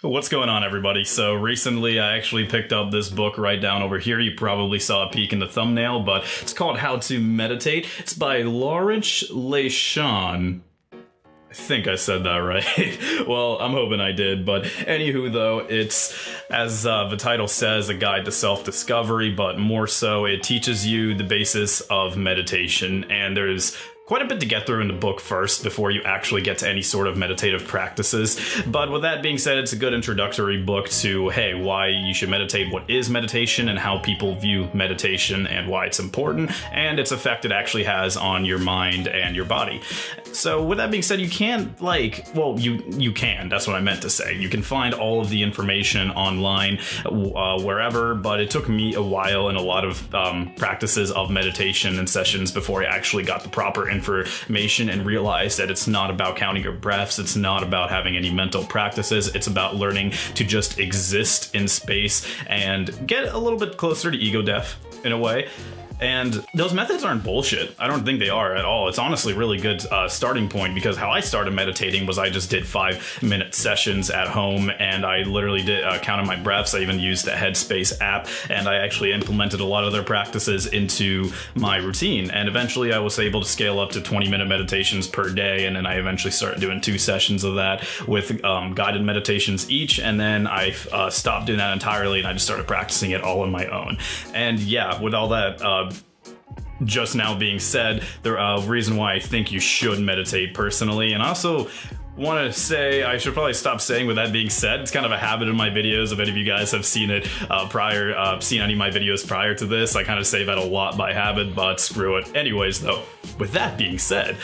What's going on, everybody? So recently I actually picked up this book right down over here. You probably saw a peek in the thumbnail, but it's called How to Meditate. It's by Lawrence Leishan. I think I said that right. Well, I'm hoping I did, but anywho though, it's, as the title says, a guide to self-discovery, but more so it teaches you the basis of meditation, and there's quite a bit to get through in the book first before you actually get to any sort of meditative practices. But with that being said, it's a good introductory book to, hey, why you should meditate, what is meditation, and how people view meditation and why it's important, and its effect it actually has on your mind and your body. So with that being said, you can't, you can, that's what I meant to say. You can find all of the information online wherever, but it took me a while and a lot of practices of meditation and sessions before I actually got the proper information and realized that it's not about counting your breaths, it's not about having any mental practices, it's about learning to just exist in space and get a little bit closer to ego death in a way. And those methods aren't bullshit. I don't think they are at all. It's honestly a really good starting point, because how I started meditating was I just did 5-minute sessions at home, and I literally counted my breaths. I even used the Headspace app, and I actually implemented a lot of their practices into my routine. And eventually I was able to scale up to 20-minute meditations per day, and then I eventually started doing 2 sessions of that with guided meditations each, and then I stopped doing that entirely, and I just started practicing it all on my own. And yeah, with all that just now being said, the reason why I think you should meditate personally, and also want to say, I should probably stop saying with that being said, it's kind of a habit in my videos. If any of you guys have seen it seen any of my videos prior to this, I kind of say that a lot by habit, but screw it. Anyways though, with that being said,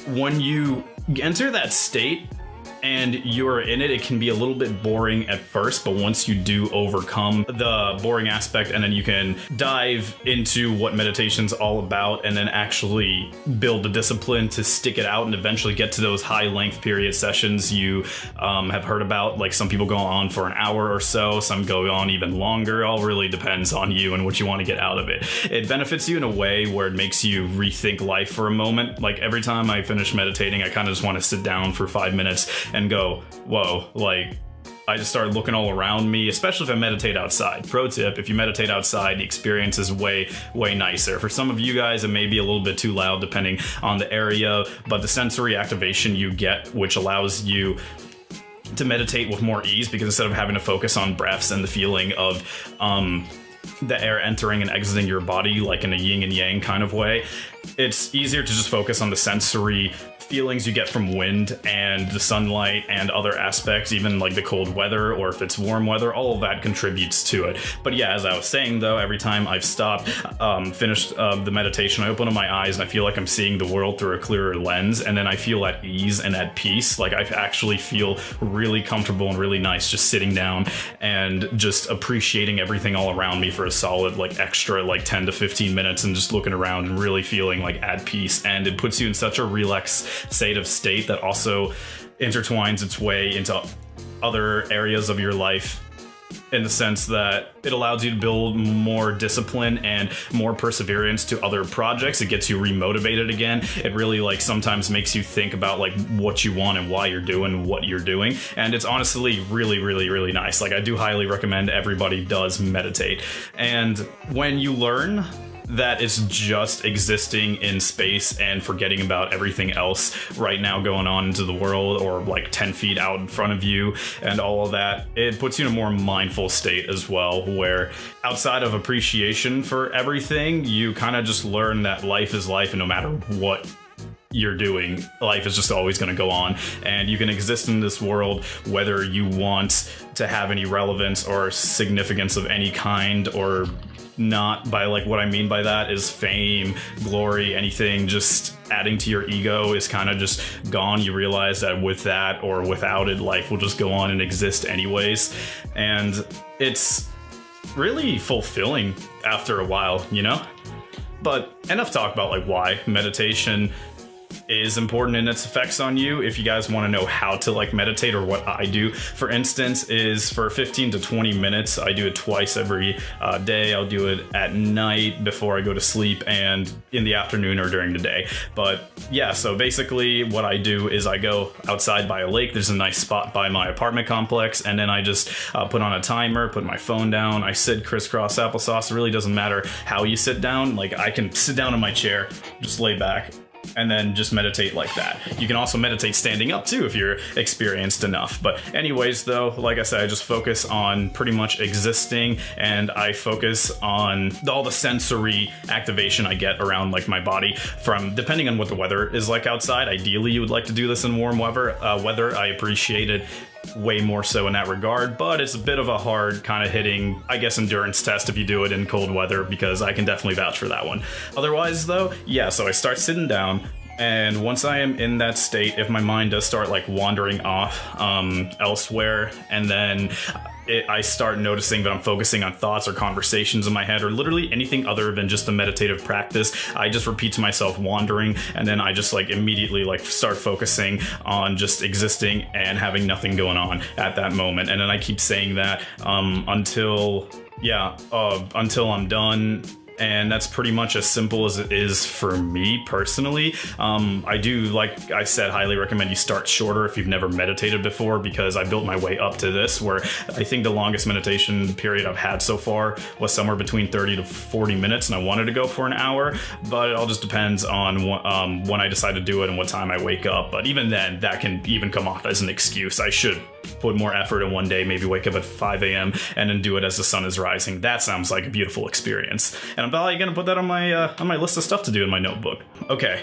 when you enter that state and you're in it, it can be a little bit boring at first, but once you do overcome the boring aspect, and then you can dive into what meditation's all about, and then actually build the discipline to stick it out and eventually get to those high length period sessions you have heard about. Like, some people go on for an hour or so, some go on even longer. All really depends on you and what you want to get out of it. It benefits you in a way where it makes you rethink life for a moment. Like, every time I finish meditating, I kind of just want to sit down for 5 minutes and go, whoa, like, I just started looking all around me, especially if I meditate outside. Pro tip, if you meditate outside, the experience is way nicer. For some of you guys, it may be a little bit too loud depending on the area, but the sensory activation you get, which allows you to meditate with more ease, because instead of having to focus on breaths and the feeling of the air entering and exiting your body like in a yin and yang kind of way, it's easier to just focus on the sensory feelings you get from wind and the sunlight and other aspects, even like the cold weather, or if it's warm weather, all of that contributes to it. But yeah, as I was saying though, every time I've stopped, finished the meditation, I open up my eyes and I feel like I'm seeing the world through a clearer lens, and then I feel at ease and at peace. Like, I actually feel really comfortable and really nice just sitting down and just appreciating everything all around me for a solid extra 10 to 15 minutes, and just looking around and really feeling like at peace. And it puts you in such a relaxed state that also intertwines its way into other areas of your life, in the sense that it allows you to build more discipline and more perseverance to other projects. It gets you remotivated again. It really sometimes makes you think about what you want and why you're doing what you're doing. And it's honestly really nice. I do highly recommend everybody does meditate. And when you learn that it's just existing in space and forgetting about everything else right now going on into the world, or 10 feet out in front of you and all of that, it puts you in a more mindful state as well, where outside of appreciation for everything, you kind of just learn that life is life, and no matter what you're doing, life is just always going to go on, and you can exist in this world whether you want to have any relevance or significance of any kind or not. By what I mean by that is fame, glory, anything just adding to your ego is kind of just gone. You realize that with that or without it, life will just go on and exist anyways, and it's really fulfilling after a while, you know? But enough talk about why meditation is important in its effects on you. If you guys want to know how to like meditate, or what I do, for instance, is for 15 to 20 minutes. I do it twice every day. I'll do it at night before I go to sleep, and in the afternoon or during the day. But yeah, so basically what I do is I go outside by a lake. There's a nice spot by my apartment complex, and then I just put on a timer, put my phone down. I sit crisscross applesauce. It really doesn't matter how you sit down. Like, I can sit down in my chair, just lay back, and then just meditate like that. You can also meditate standing up too if you're experienced enough. But anyways though, like I said, I just focus on pretty much existing, and I focus on all the sensory activation I get around like my body from, depending on what the weather is like outside. Ideally you would like to do this in warm weather. I appreciate it way more so in that regard, but it's a bit of a hard kind of hitting, I guess, endurance test if you do it in cold weather, because I can definitely vouch for that one. Otherwise though, yeah, so I start sitting down, and once I am in that state, if my mind does start like wandering off elsewhere, and then I start noticing that I'm focusing on thoughts or conversations in my head, or literally anything other than just a meditative practice, I just repeat to myself wandering, and then I just like immediately like start focusing on just existing and having nothing going on at that moment. And then I keep saying that until I'm done. And that's pretty much as simple as it is for me personally. I do, like I said, highly recommend you start shorter if you've never meditated before, because I built my way up to this, where I think the longest meditation period I've had so far was somewhere between 30 to 40 minutes, and I wanted to go for an hour, but it all just depends on when I decide to do it and what time I wake up. But even then, that can even come off as an excuse. I should put more effort in one day, maybe wake up at 5 a.m. and then do it as the sun is rising. That sounds like a beautiful experience. And I'm probably gonna put that on my list of stuff to do in my notebook. Okay.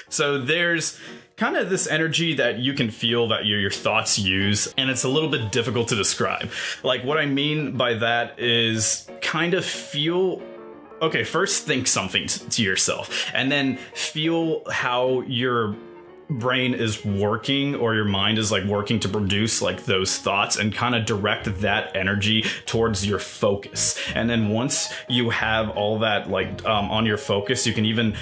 So there's kind of this energy that you can feel that your thoughts use, and it's a little bit difficult to describe. Like, what I mean by that is kind of feel... Okay, first think something to yourself, and then feel how your brain is working, or your mind is like working to produce like those thoughts, and kind of direct that energy towards your focus. And then once you have all that like on your focus, you can even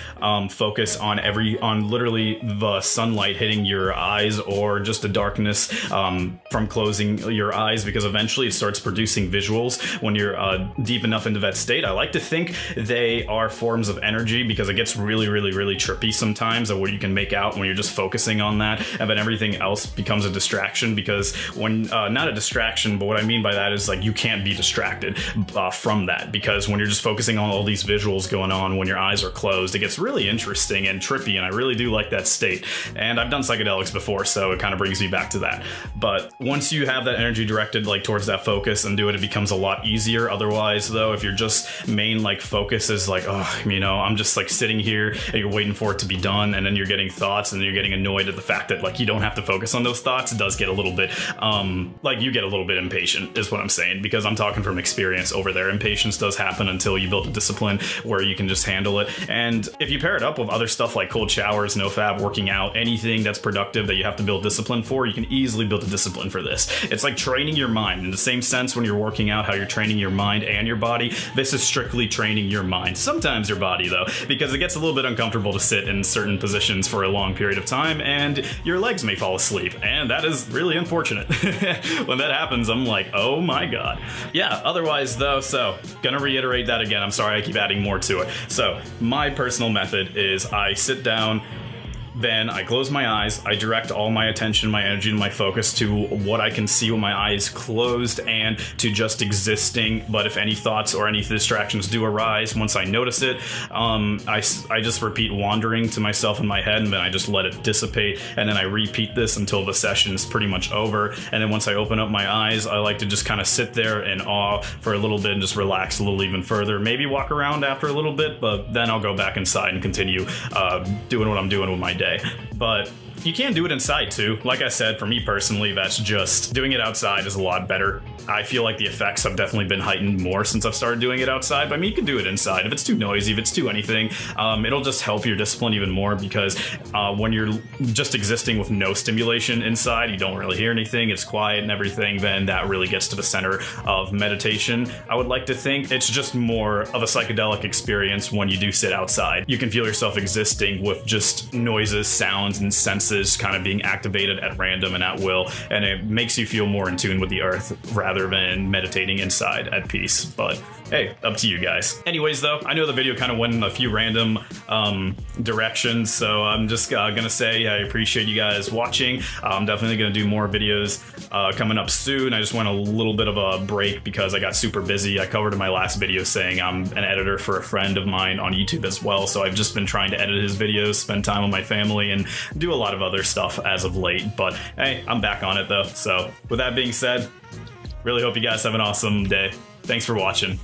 focus on literally the sunlight hitting your eyes, or just the darkness from closing your eyes, because eventually it starts producing visuals when you're deep enough into that state. I like to think they are forms of energy, because it gets really trippy sometimes, or what you can make out when you're just focusing on that, and then everything else becomes a distraction. Because when not a distraction, but what I mean by that is like you can't be distracted from that, because when you're just focusing on all these visuals going on when your eyes are closed, it gets really interesting and trippy, and I really do like that state. And I've done psychedelics before, so it kind of brings me back to that. But once you have that energy directed like towards that focus and do it, it becomes a lot easier. Otherwise though, if you're just main like focus is like, oh, you know, I'm just like sitting here and you're waiting for it to be done, and then you're getting thoughts, and then you're getting annoyed at the fact that like you don't have to focus on those thoughts, it does get a little bit like you get a little bit impatient, is what I'm saying, because I'm talking from experience over there. Impatience does happen until you build a discipline where you can just handle it. And if you pair it up with other stuff like cold showers, nofab, working out, anything that's productive that you have to build discipline for, you can easily build a discipline for this. It's like training your mind in the same sense when you're working out, how you're training your mind and your body. This is strictly training your mind, sometimes your body though, because it gets a little bit uncomfortable to sit in certain positions for a long period of time, and your legs may fall asleep, and that is really unfortunate. When that happens, I'm like, oh my god. Yeah, otherwise though, so gonna reiterate that again, I'm sorry I keep adding more to it. So my personal method is I sit down, then I close my eyes, I direct all my attention, my energy, and my focus to what I can see with my eyes closed, and to just existing. But if any thoughts or any distractions do arise, once I notice it, I just repeat wandering to myself in my head, and then I just let it dissipate, and then I repeat this until the session is pretty much over. And then once I open up my eyes, I like to just kind of sit there in awe for a little bit and just relax a little even further, maybe walk around after a little bit, but then I'll go back inside and continue doing what I'm doing with my day. But You can do it inside too. Like I said, for me personally, that's just doing it outside is a lot better. I feel like the effects have definitely been heightened more since I've started doing it outside. But I mean, you can do it inside. If it's too noisy, if it's too anything, it'll just help your discipline even more, because when you're just existing with no stimulation inside, you don't really hear anything, it's quiet and everything, then that really gets to the center of meditation. I would like to think it's just more of a psychedelic experience when you do sit outside. You can feel yourself existing with just noises, sounds, and senses kind of being activated at random and at will, and it makes you feel more in tune with the earth rather than meditating inside at peace. But hey, up to you guys. Anyways though, I know the video kind of went in a few random directions, so I'm just gonna say I appreciate you guys watching. I'm definitely gonna do more videos coming up soon. I just went a little bit of a break because I got super busy. I covered in my last video saying I'm an editor for a friend of mine on YouTube as well, so I've just been trying to edit his videos, spend time with my family, and do a lot of other stuff as of late. But hey, I'm back on it though. So with that being said, really hope you guys have an awesome day. Thanks for watching.